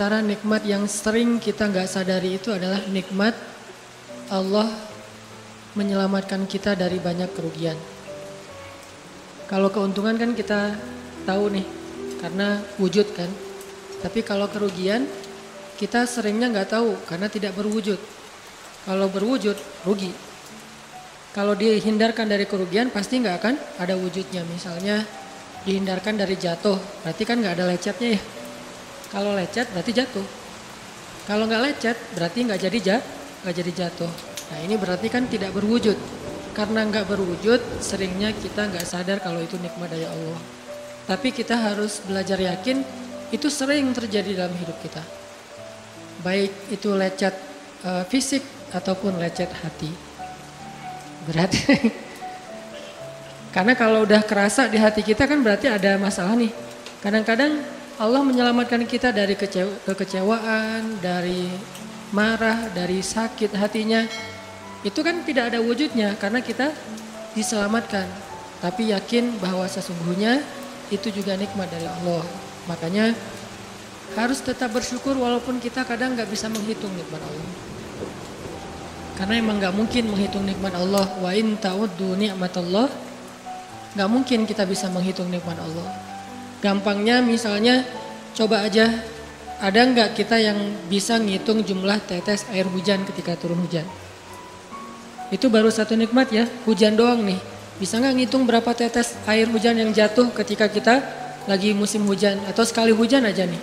antara nikmat yang sering kita nggak sadari itu adalah nikmat Allah menyelamatkan kita dari banyak kerugian. Kalau keuntungan kan kita tahu nih, karena wujud kan. Tapi kalau kerugian, kita seringnya nggak tahu karena tidak berwujud. Kalau berwujud, rugi. Kalau dihindarkan dari kerugian, pasti nggak akan ada wujudnya. Misalnya dihindarkan dari jatuh, berarti kan nggak ada lecetnya ya. Kalau lecet berarti jatuh. Kalau nggak lecet berarti nggak jadi jatuh. Nah ini berarti kan tidak berwujud. Karena nggak berwujud, seringnya kita nggak sadar kalau itu nikmat dari Allah. Tapi kita harus belajar yakin itu sering terjadi dalam hidup kita. Baik itu lecet fisik ataupun lecet hati. Berat. Karena kalau udah kerasa di hati kita kan berarti ada masalah nih. Kadang-kadang Allah menyelamatkan kita dari kekecewaan, dari marah, dari sakit hatinya. Itu kan tidak ada wujudnya karena kita diselamatkan. Tapi yakin bahwa sesungguhnya itu juga nikmat dari Allah. Makanya harus tetap bersyukur walaupun kita kadang gak bisa menghitung nikmat Allah. Karena emang gak mungkin menghitung nikmat Allah. Wa in ta'uddu ni'matallah. Gak mungkin kita bisa menghitung nikmat Allah. Gampangnya misalnya coba aja, ada nggak kita yang bisa ngitung jumlah tetes air hujan ketika turun hujan? Itu baru satu nikmat ya, hujan doang nih. Bisa nggak ngitung berapa tetes air hujan yang jatuh ketika kita lagi musim hujan? Atau sekali hujan aja nih,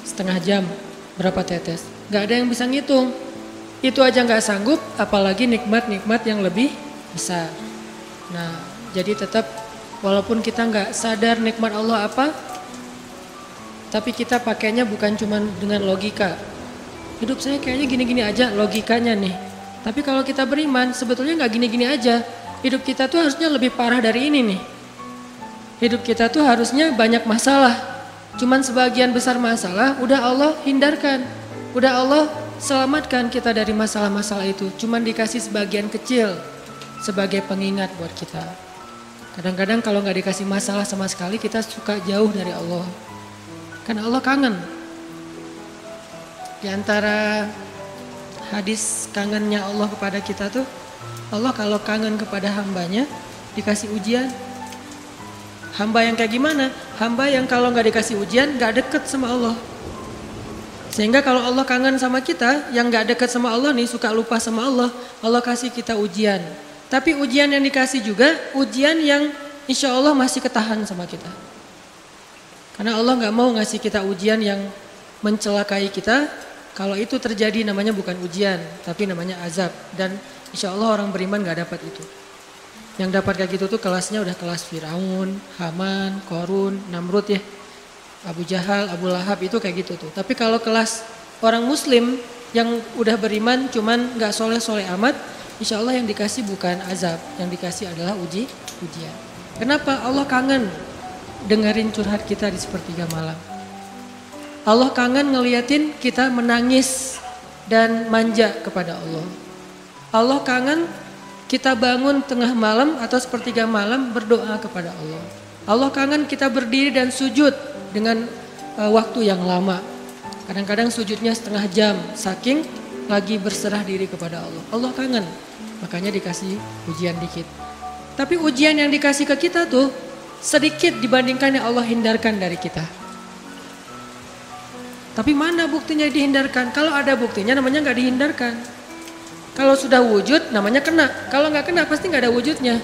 setengah jam berapa tetes? Nggak ada yang bisa ngitung. Itu aja nggak sanggup, apalagi nikmat-nikmat yang lebih besar. Nah, jadi tetap walaupun kita nggak sadar nikmat Allah apa, tapi kita pakainya bukan cuma dengan logika. Hidup saya kayaknya gini-gini aja logikanya nih. Tapi kalau kita beriman sebetulnya nggak gini-gini aja. Hidup kita tuh harusnya lebih parah dari ini nih. Hidup kita tuh harusnya banyak masalah. Cuman sebagian besar masalah udah Allah hindarkan. Udah Allah selamatkan kita dari masalah-masalah itu. Cuman dikasih sebagian kecil sebagai pengingat buat kita. Kadang-kadang kalau nggak dikasih masalah sama sekali kita suka jauh dari Allah. Karena Allah kangen. Di antara hadis kangennya Allah kepada kita tuh, Allah kalau kangen kepada hambanya dikasih ujian. Hamba yang kayak gimana? Hamba yang kalau nggak dikasih ujian nggak deket sama Allah. Sehingga kalau Allah kangen sama kita, yang nggak deket sama Allah nih suka lupa sama Allah, Allah kasih kita ujian. Tapi ujian yang dikasih juga ujian yang insya Allah masih ketahan sama kita. Karena Allah nggak mau ngasih kita ujian yang mencelakai kita. Kalau itu terjadi namanya bukan ujian, tapi namanya azab. Dan insya Allah orang beriman nggak dapat itu. Yang dapat kayak gitu tuh kelasnya udah kelas Firaun, Haman, Korun, Namrud ya. Abu Jahal, Abu Lahab itu kayak gitu tuh. Tapi kalau kelas orang Muslim yang udah beriman cuman nggak soleh-soleh amat, insya Allah yang dikasih bukan azab, yang dikasih adalah ujian. Kenapa? Allah kangen dengerin curhat kita di sepertiga malam. Allah kangen ngeliatin kita menangis dan manja kepada Allah. Allah kangen kita bangun tengah malam atau sepertiga malam berdoa kepada Allah. Allah kangen kita berdiri dan sujud dengan waktu yang lama. Kadang-kadang sujudnya setengah jam, saking lagi berserah diri kepada Allah. Allah kangen, makanya dikasih ujian dikit. Tapi ujian yang dikasih ke kita tuh sedikit dibandingkan yang Allah hindarkan dari kita. Tapi mana buktinya dihindarkan? Kalau ada buktinya namanya nggak dihindarkan. Kalau sudah wujud namanya kena. Kalau nggak kena pasti nggak ada wujudnya.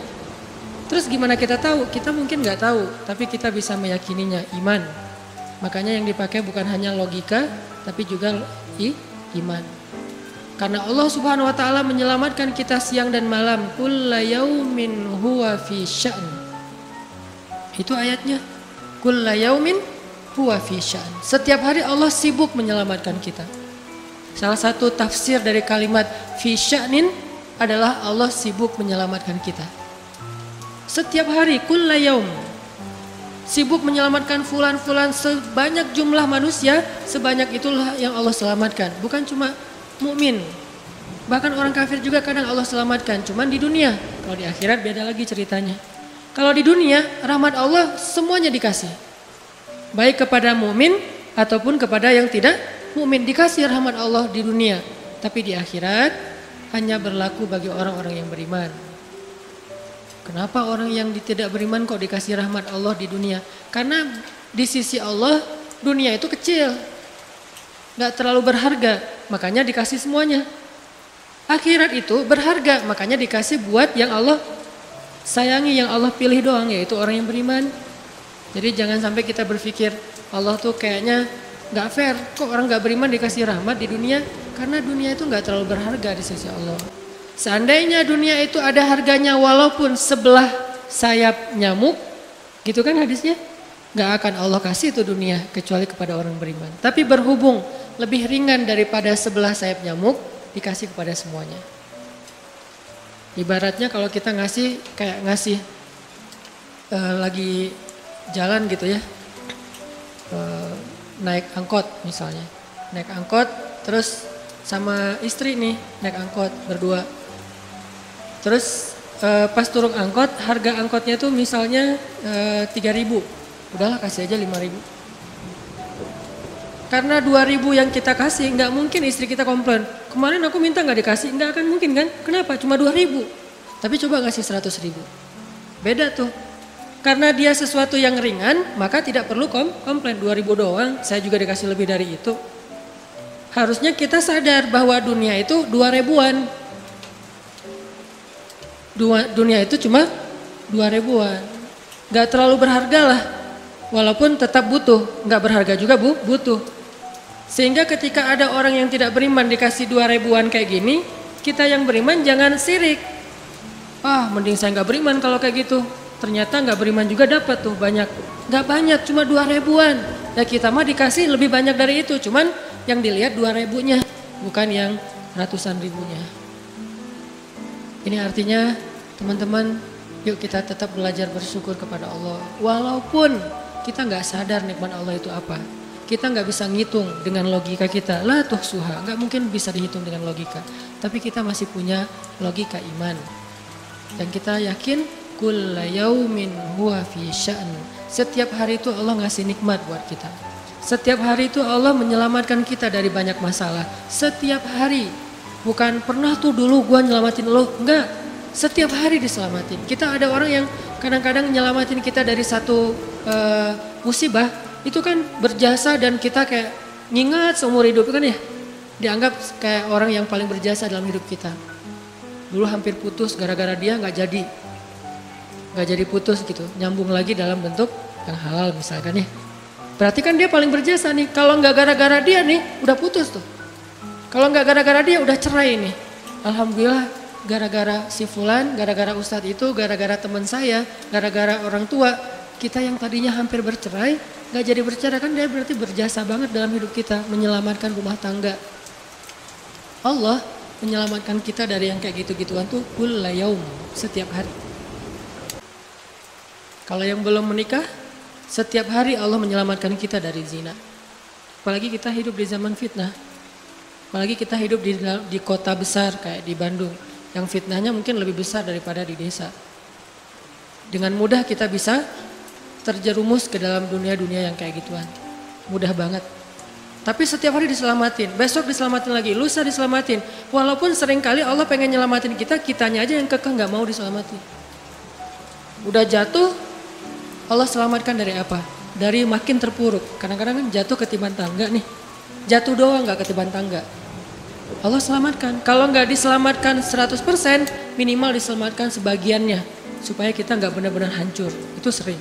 Terus gimana kita tahu? Kita mungkin nggak tahu, tapi kita bisa meyakininya, iman. Makanya yang dipakai bukan hanya logika, tapi juga iman. Karena Allah Subhanahu wa taala menyelamatkan kita siang dan malam. Kulla yaumin huwa fi sya'n. Itu ayatnya. Kulla yaumin huwa fi sya'n. Setiap hari Allah sibuk menyelamatkan kita. Salah satu tafsir dari kalimat fi sya'nin adalah Allah sibuk menyelamatkan kita. Setiap hari kulla yaum sibuk menyelamatkan fulan-fulan, sebanyak jumlah manusia sebanyak itulah yang Allah selamatkan. Bukan cuma mukmin, bahkan orang kafir juga kadang Allah selamatkan. Cuman di dunia, kalau di akhirat beda lagi ceritanya. Kalau di dunia rahmat Allah semuanya dikasih, baik kepada mukmin ataupun kepada yang tidak mukmin. Dikasih rahmat Allah di dunia, tapi di akhirat hanya berlaku bagi orang-orang yang beriman. Kenapa orang yang tidak beriman kok dikasih rahmat Allah di dunia? Karena di sisi Allah dunia itu kecil, gak terlalu berharga, makanya dikasih semuanya. Akhirat itu berharga, makanya dikasih buat yang Allah sayangi, yang Allah pilih doang, yaitu orang yang beriman. Jadi jangan sampai kita berpikir Allah tuh kayaknya gak fair, kok orang gak beriman dikasih rahmat di dunia? Karena dunia itu gak terlalu berharga di sisi Allah. Seandainya dunia itu ada harganya walaupun sebelah sayap nyamuk, gitu kan hadisnya, gak akan Allah kasih itu dunia kecuali kepada orang beriman. Tapi berhubung lebih ringan daripada sebelah sayap nyamuk, dikasih kepada semuanya. Ibaratnya kalau kita ngasih kayak ngasih lagi jalan gitu ya, naik angkot misalnya, naik angkot terus sama istri nih naik angkot berdua. Terus pas turun angkot, harga angkotnya tuh misalnya 3.000, udahlah kasih aja 5.000. Karena 2.000 yang kita kasih, nggak mungkin istri kita komplain. Kemarin aku minta nggak dikasih, nggak akan mungkin kan? Kenapa? Cuma 2.000. Tapi coba ngasih 100.000. Beda tuh. Karena dia sesuatu yang ringan, maka tidak perlu komplain. 2.000 doang, saya juga dikasih lebih dari itu. Harusnya kita sadar bahwa dunia itu 2.000-an. Dunia itu cuma 2.000-an. Nggak terlalu berharga lah. Walaupun tetap butuh, nggak berharga juga butuh. Sehingga ketika ada orang yang tidak beriman dikasih 2.000-an kayak gini, kita yang beriman jangan sirik. Mending saya nggak beriman kalau kayak gitu. Ternyata nggak beriman juga dapat tuh banyak. Nggak banyak, cuma 2.000-an. Ya kita mah dikasih lebih banyak dari itu. Cuman yang dilihat 2.000-nya, bukan yang ratusan ribunya. Ini artinya teman-teman, yuk kita tetap belajar bersyukur kepada Allah. Walaupun kita nggak sadar nikmat Allah itu apa. Kita nggak bisa ngitung dengan logika kita. La tuhsuha, nggak mungkin bisa dihitung dengan logika. Tapi kita masih punya logika iman. Dan kita yakin kulla yaumin huwa fi sya'n. Setiap hari itu Allah ngasih nikmat buat kita. Setiap hari itu Allah menyelamatkan kita dari banyak masalah. Setiap hari. Bukan pernah tuh dulu gua nyelamatin lo. Enggak. Setiap hari diselamatin. Kita ada orang yang kadang-kadang nyelamatin kita dari satu musibah. Itu kan berjasa dan kita kayak ngingat seumur hidup kan ya. Dianggap kayak orang yang paling berjasa dalam hidup kita. Dulu hampir putus gara-gara dia nggak jadi putus gitu. Nyambung lagi dalam bentuk yang halal misalkan ya. Berarti kan dia paling berjasa nih. Kalau nggak gara-gara dia nih udah putus tuh. Kalau nggak gara-gara dia udah cerai nih. Alhamdulillah gara-gara si fulan, gara-gara ustadz itu, gara-gara teman saya, gara-gara orang tua. Kita yang tadinya hampir bercerai, nggak jadi bercerai kan dia berarti berjasa banget dalam hidup kita. Menyelamatkan rumah tangga. Allah menyelamatkan kita dari yang kayak gitu-gituan tuh kulla yaum, setiap hari. Kalau yang belum menikah, setiap hari Allah menyelamatkan kita dari zina. Apalagi kita hidup di zaman fitnah. Apalagi kita hidup di kota besar kayak di Bandung. Yang fitnahnya mungkin lebih besar daripada di desa. Dengan mudah kita bisa terjerumus ke dalam dunia-dunia yang kayak gituan. Mudah banget. Tapi setiap hari diselamatin, besok diselamatin lagi, lusa diselamatin. Walaupun seringkali Allah pengen nyelamatin kita, kitanya aja yang kekeh gak mau diselamatin. Udah jatuh, Allah selamatkan dari apa? Dari makin terpuruk. Kadang-kadang kan jatuh ketiban tangga nih. Jatuh doang gak ketiban tangga. Allah selamatkan. Kalau gak diselamatkan 100%, minimal diselamatkan sebagiannya. Supaya kita gak benar-benar hancur. Itu sering.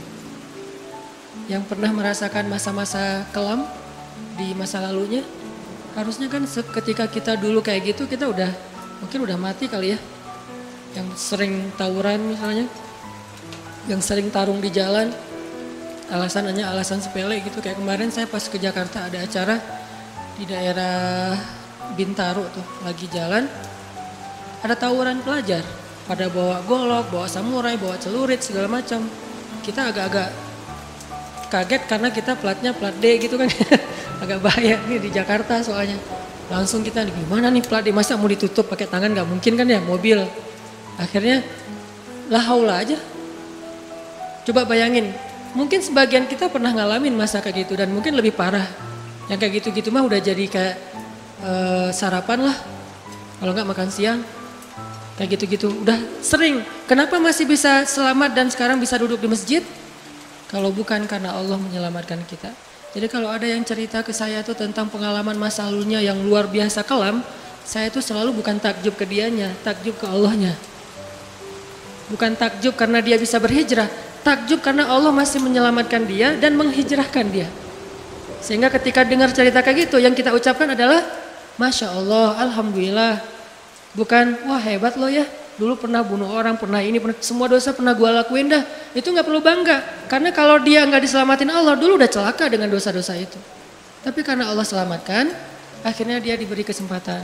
Yang pernah merasakan masa-masa kelam di masa lalunya, harusnya kan ketika kita dulu kayak gitu kita mungkin udah mati kali ya. Yang sering tawuran misalnya, yang sering tarung di jalan, alasannya alasan sepele gitu. Kayak kemarin saya pas ke Jakarta ada acara di daerah Bintaro tuh, lagi jalan, ada tawuran pelajar, pada bawa golok, bawa samurai, bawa celurit segala macam. Kita agak-agak kaget karena kita platnya plat D gitu kan. Agak bahaya nih di Jakarta soalnya. Langsung kita gimana nih plat D, masa mau ditutup pakai tangan, nggak mungkin kan ya mobil. Akhirnya la haula aja. Coba bayangin, mungkin sebagian kita pernah ngalamin masa kayak gitu dan mungkin lebih parah. Yang kayak gitu-gitu mah udah jadi kayak sarapan lah. Kalau nggak makan siang. Kayak gitu-gitu udah sering. Kenapa masih bisa selamat dan sekarang bisa duduk di masjid? Kalau bukan karena Allah menyelamatkan kita. Jadi kalau ada yang cerita ke saya tuh tentang pengalaman masa lalunya yang luar biasa kelam, saya tuh selalu bukan takjub ke dianya, takjub ke Allahnya. Bukan takjub karena dia bisa berhijrah, takjub karena Allah masih menyelamatkan dia dan menghijrahkan dia. Sehingga ketika dengar cerita kayak gitu, yang kita ucapkan adalah Masya Allah, Alhamdulillah. Bukan, wah hebat lo ya, dulu pernah bunuh orang, pernah ini, pernah, semua dosa pernah gue lakuin dah. Itu gak perlu bangga, karena kalau dia gak diselamatin Allah, dulu udah celaka dengan dosa-dosa itu. Tapi karena Allah selamatkan, akhirnya dia diberi kesempatan.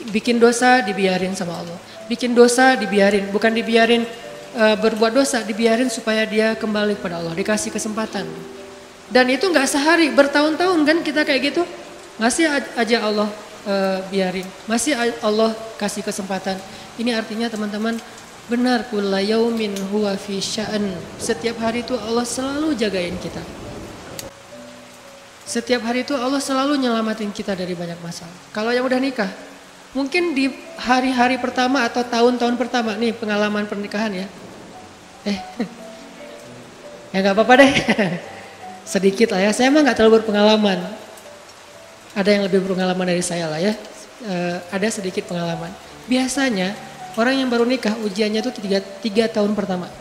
Bikin dosa dibiarin sama Allah. Bikin dosa dibiarin, bukan dibiarin berbuat dosa, dibiarin supaya dia kembali kepada Allah, dikasih kesempatan. Dan itu gak sehari, bertahun-tahun kan kita kayak gitu. Masih aja Allah biarin, masih Allah kasih kesempatan. Ini artinya teman-teman, benar kulla yaumin huwa fi sya'an. Setiap hari itu Allah selalu jagain kita. Setiap hari itu Allah selalu nyelamatin kita dari banyak masalah. Kalau yang udah nikah, mungkin di hari-hari pertama atau tahun-tahun pertama, nih pengalaman pernikahan ya. Ya gak apa-apa deh. Sedikit lah ya, saya emang gak terlalu berpengalaman. Ada yang lebih berpengalaman dari saya lah ya. Ada sedikit pengalaman. Biasanya orang yang baru nikah ujiannya itu 3 tahun pertama.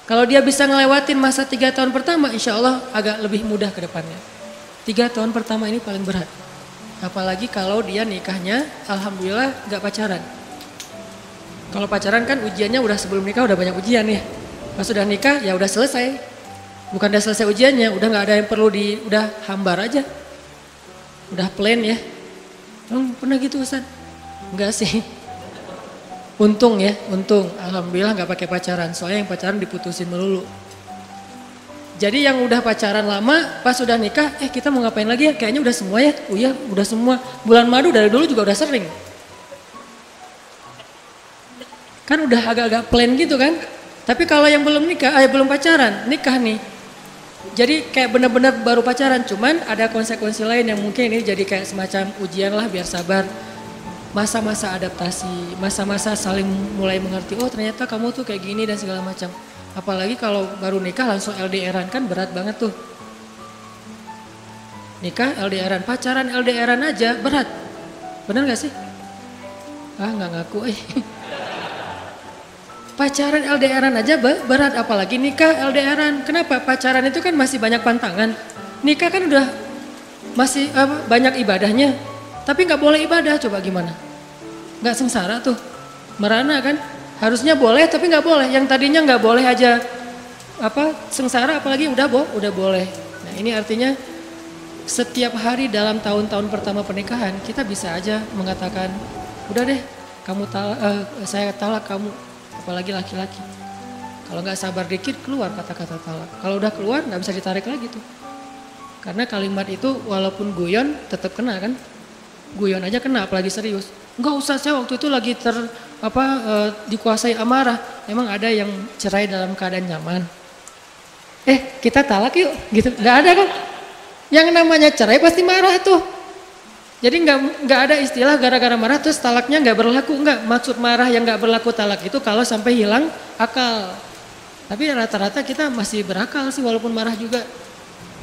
Kalau dia bisa ngelewatin masa 3 tahun pertama, insya Allah agak lebih mudah ke depannya. 3 tahun pertama ini paling berat. Apalagi kalau dia nikahnya, alhamdulillah gak pacaran. Kalau pacaran kan ujiannya udah sebelum nikah udah banyak ujian ya. Pas sudah nikah ya udah selesai. Bukan udah selesai ujiannya, udah gak ada yang perlu udah hambar aja. Udah plain ya. Pernah gitu Ustaz? Enggak sih. Untung ya, untung. Alhamdulillah gak pakai pacaran. Soalnya yang pacaran diputusin melulu. Jadi yang udah pacaran lama, pas udah nikah, kita mau ngapain lagi ya? Kayaknya udah semua ya. Oh iya, udah semua. Bulan madu dari dulu juga udah sering. Kan udah agak-agak plain gitu kan. Tapi kalau yang belum nikah, belum pacaran, nikah nih. Jadi kayak benar-benar baru pacaran, cuman ada konsekuensi lain yang mungkin ini jadi kayak semacam ujian lah biar sabar. Masa-masa adaptasi, masa-masa saling mulai mengerti, oh ternyata kamu tuh kayak gini dan segala macam. Apalagi kalau baru nikah langsung LDRan kan berat banget tuh. Nikah LDRan, pacaran LDRan aja berat. Bener gak sih? Nggak ngaku Pacaran LDRan aja berat, apalagi nikah LDRan. Kenapa? Pacaran itu kan masih banyak pantangan. Nikah kan udah masih banyak ibadahnya. Tapi nggak boleh ibadah, coba gimana? Nggak sengsara tuh, merana kan? Harusnya boleh tapi nggak boleh. Yang tadinya nggak boleh aja sengsara, apalagi udah boleh. Nah ini artinya setiap hari dalam tahun-tahun pertama pernikahan kita bisa aja mengatakan, udah deh, saya talak kamu. Apalagi laki-laki. Kalau nggak sabar dikit keluar kata-kata talak. Kalau udah keluar nggak bisa ditarik lagi tuh. Karena kalimat itu walaupun guyon tetap kena kan. Guyon aja kena apalagi serius. Enggak usah, saya waktu itu lagi dikuasai amarah. Emang ada yang cerai dalam keadaan nyaman. Kita talak yuk gitu. Nggak ada kan. Yang namanya cerai pasti marah tuh. Jadi nggak ada istilah gara-gara marah terus talaknya nggak berlaku, nggak. Maksud marah yang nggak berlaku talak itu kalau sampai hilang akal. Tapi rata-rata kita masih berakal sih walaupun marah juga.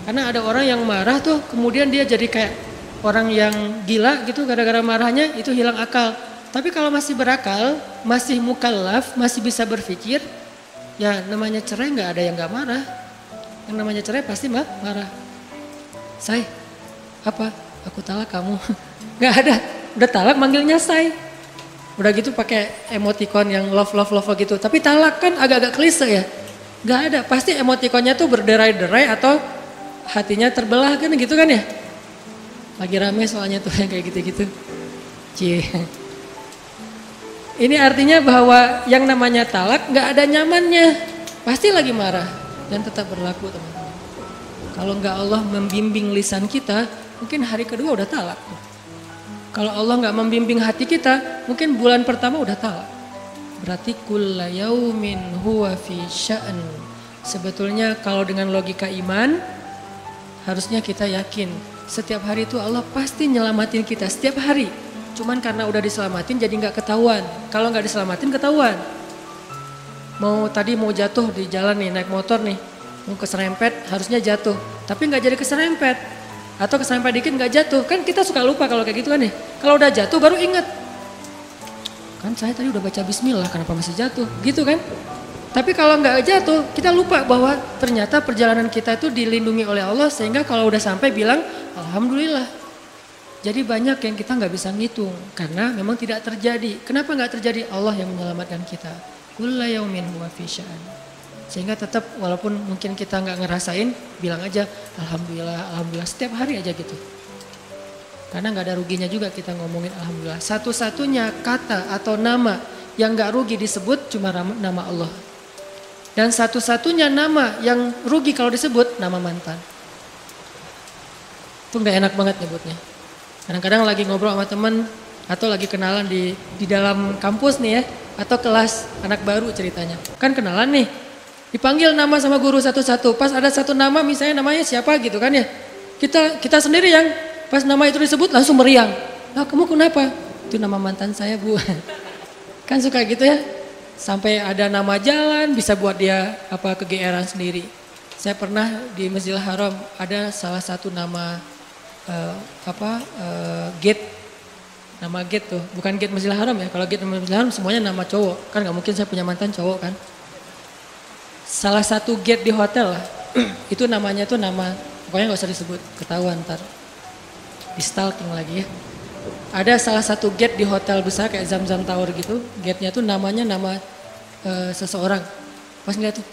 Karena ada orang yang marah tuh kemudian dia jadi kayak orang yang gila gitu gara-gara marahnya itu hilang akal. Tapi kalau masih berakal, masih mukallaf, masih bisa berpikir, ya namanya cerai nggak ada yang nggak marah. Yang namanya cerai pasti marah. Aku talak kamu. Gak ada, udah talak manggilnya say. Udah gitu pakai emoticon yang love gitu. Tapi talak kan agak-agak klise ya. Gak ada, pasti emoticonnya tuh berderai-derai atau hatinya terbelah kan gitu kan ya. Lagi rame soalnya tuh yang kayak gitu-gitu. Ini artinya bahwa yang namanya talak gak ada nyamannya. Pasti lagi marah dan tetap berlaku teman-teman. Kalau gak Allah membimbing lisan kita, mungkin hari kedua udah talak. Kalau Allah nggak membimbing hati kita, mungkin bulan pertama udah talak. Berarti kulla yaumin huwa fi sya'an. Sebetulnya kalau dengan logika iman, harusnya kita yakin Setiap hari itu Allah pasti nyelamatin kita, setiap hari. Cuman karena udah diselamatin jadi nggak ketahuan. Kalau nggak diselamatin ketahuan. Tadi mau jatuh di jalan nih, naik motor nih. Mau keserempet harusnya jatuh. Tapi nggak jadi keserempet. Atau keserempet dikit nggak jatuh. Kan kita suka lupa kalau kayak gitu kan nih. Kalau udah jatuh baru ingat. Kan saya tadi udah baca bismillah, kenapa masih jatuh? Gitu kan? Tapi kalau nggak jatuh, kita lupa bahwa ternyata perjalanan kita itu dilindungi oleh Allah. Sehingga kalau udah sampai bilang, alhamdulillah. Jadi banyak yang kita nggak bisa ngitung karena memang tidak terjadi. Kenapa nggak terjadi? Allah yang menyelamatkan kita. Kulla yaumin huwa fi sya'an. Sehingga tetap walaupun mungkin kita nggak ngerasain, bilang aja alhamdulillah, alhamdulillah setiap hari aja gitu. Karena nggak ada ruginya juga kita ngomongin alhamdulillah. Satu-satunya kata atau nama yang nggak rugi disebut cuma nama Allah. Dan satu-satunya nama yang rugi kalau disebut nama mantan. Itu nggak enak banget nyebutnya. Kadang-kadang lagi ngobrol sama teman atau lagi kenalan di dalam kampus nih ya. Atau kelas anak baru ceritanya. Kan kenalan nih. Dipanggil nama sama guru satu-satu. Pas ada satu nama misalnya namanya siapa gitu kan ya. Kita sendiri yang pas nama itu disebut langsung meriang. Nah kamu kenapa? Itu nama mantan saya bu. Kan suka gitu ya. Sampai ada nama jalan bisa buat dia kegeeran sendiri. Saya pernah di Masjidil Haram ada salah satu nama gate, nama gate tuh, bukan gate Masjidil Haram ya. Kalau gate Masjidil Haram semuanya nama cowok, kan nggak mungkin saya punya mantan cowok kan. Salah satu gate di hotel lah, itu namanya tuh nama, pokoknya nggak usah disebut, ketahuan ntar, di stalking lagi ya. Ada salah satu gate di hotel besar kayak Zam-Zam Tower gitu, gate-nya tuh namanya nama seseorang. Pas ngeliat tuh,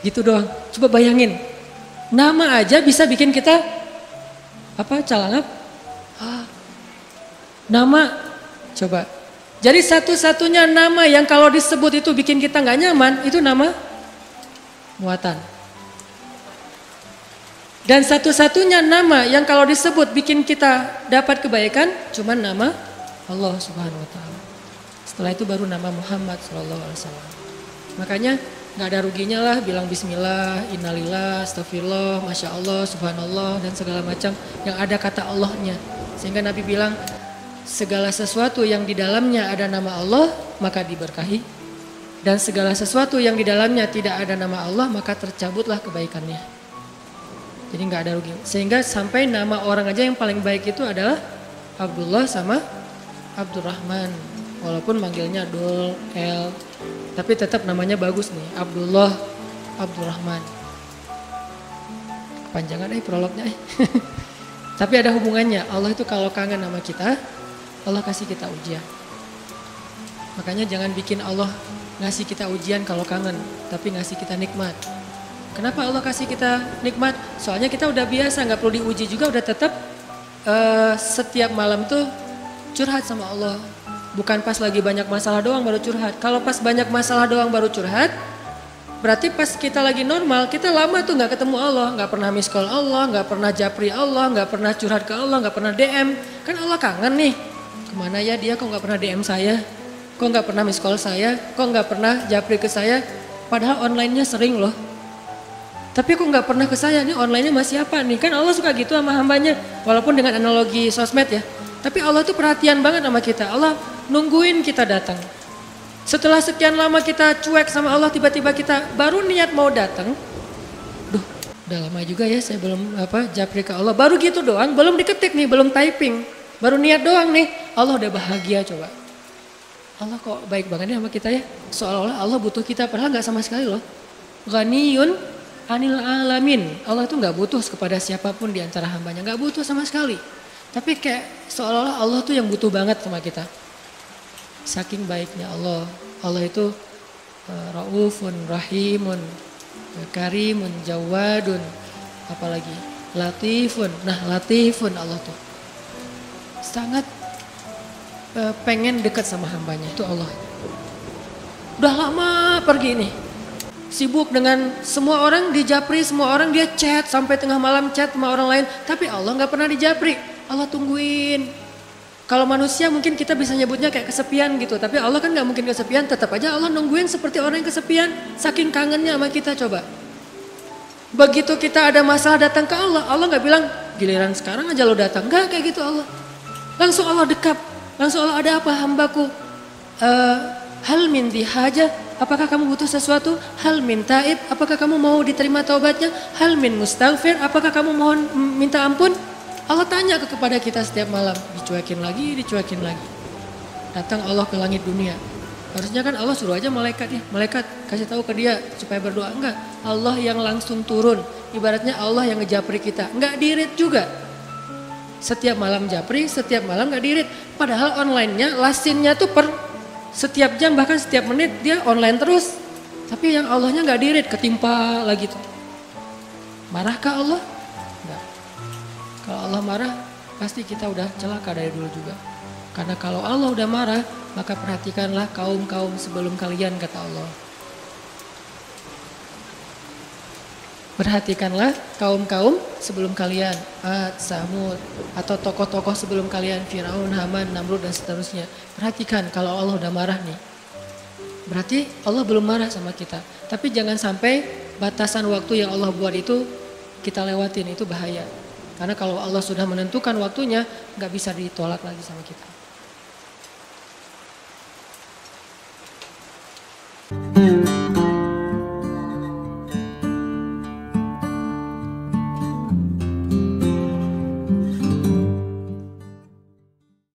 gitu doang. Coba bayangin, nama aja bisa bikin kita calangap? Nama, coba. Jadi satu-satunya nama yang kalau disebut itu bikin kita nggak nyaman, itu nama muatan. Dan satu-satunya nama yang kalau disebut bikin kita dapat kebaikan, cuma nama Allah Subhanahu Wa Taala. Setelah itu baru nama Muhammad Sallallahu Alaihi Wasallam. Makanya nggak ada ruginya lah bilang bismillah, innalillah, astagfirullah, masya Allah, subhanallah dan segala macam yang ada kata Allahnya. Sehingga Nabi bilang segala sesuatu yang di dalamnya ada nama Allah maka diberkahi. Dan segala sesuatu yang di dalamnya tidak ada nama Allah maka tercabutlah kebaikannya. Jadi nggak ada rugi. Sehingga sampai nama orang aja yang paling baik itu adalah Abdullah sama Abdurrahman. Walaupun manggilnya Dul, El, tapi tetap namanya bagus nih, Abdullah, Abdurrahman. Panjangan prolognya. Tapi ada hubungannya, Allah itu kalau kangen sama kita, Allah kasih kita ujian. Makanya jangan bikin Allah ngasih kita ujian kalau kangen, tapi ngasih kita nikmat. Kenapa Allah kasih kita nikmat? Soalnya kita udah biasa, nggak perlu diuji juga, udah tetap setiap malam tuh curhat sama Allah. Bukan pas lagi banyak masalah doang baru curhat. Kalau pas banyak masalah doang baru curhat, berarti pas kita lagi normal, kita lama tuh nggak ketemu Allah, nggak pernah miss call Allah, nggak pernah japri Allah, nggak pernah curhat ke Allah, nggak pernah DM. Kan Allah kangen nih, kemana ya dia? Kok nggak pernah DM saya? Kok nggak pernah miss call saya? Kok nggak pernah japri ke saya? Padahal online-nya sering loh. Tapi kok nggak pernah ke saya? Nih online-nya masih apa nih? Kan Allah suka gitu sama hambanya, walaupun dengan analogi sosmed ya. Tapi Allah tuh perhatian banget sama kita. Allah nungguin kita datang. Setelah sekian lama kita cuek sama Allah, tiba-tiba kita baru niat mau datang. Duh, udah lama juga ya saya belum japri ke Allah. Baru gitu doang, belum diketik nih, belum typing. Baru niat doang nih, Allah udah bahagia coba. Allah kok baik banget nih sama kita ya. Seolah-olah Allah butuh kita, padahal gak sama sekali loh. Ghaniyun anil alamin. Allah tuh gak butuh kepada siapapun di antara hambanya, gak butuh sama sekali. Tapi kayak seolah-olah Allah tuh yang butuh banget sama kita. Saking baiknya Allah. Allah itu raufun, rahimun, karimun, jawadun, apalagi latifun. Nah latifun Allah tuh. Sangat pengen dekat sama hambanya, itu Allah. Udah lama pergi nih. Sibuk dengan semua orang dijapri, semua orang dia chat sampai tengah malam chat sama orang lain. Tapi Allah gak pernah dijapri, Allah tungguin. Kalau manusia mungkin kita bisa nyebutnya kayak kesepian gitu. Tapi Allah kan gak mungkin kesepian, tetap aja Allah nungguin seperti orang yang kesepian. Saking kangennya sama kita coba. Begitu kita ada masalah datang ke Allah, Allah gak bilang, giliran sekarang aja lo datang. Enggak kayak gitu Allah. Langsung Allah dekap, langsung Allah, ada apa hambaku? Hal min haja, apakah kamu butuh sesuatu? Hal min taib, apakah kamu mau diterima taubatnya? Hal min mustaghfir, apakah kamu mohon minta ampun? Allah tanya kepada kita setiap malam, dicuekin lagi. Datang Allah ke langit dunia. Harusnya kan Allah suruh aja malaikat ya, malaikat kasih tahu ke dia supaya berdoa. Enggak, Allah yang langsung turun. Ibaratnya Allah yang ngejapri kita, enggak dirit juga. Setiap malam japri, setiap malam enggak dirit. Padahal online-nya, lasinnya tuh per setiap jam bahkan setiap menit dia online terus. Tapi yang Allahnya enggak dirit, ketimpa lagi tuh. Marahkah Allah? Enggak. Kalau Allah marah, pasti kita udah celaka dari dulu juga. Karena kalau Allah udah marah, maka perhatikanlah kaum-kaum sebelum kalian, kata Allah. Perhatikanlah kaum-kaum sebelum kalian, Ad, Samud, atau tokoh-tokoh sebelum kalian, Firaun, Haman, Namrud, dan seterusnya. Perhatikan kalau Allah udah marah nih. Berarti Allah belum marah sama kita. Tapi jangan sampai batasan waktu yang Allah buat itu kita lewatin, itu bahaya. Karena kalau Allah sudah menentukan waktunya, nggak bisa ditolak lagi sama kita.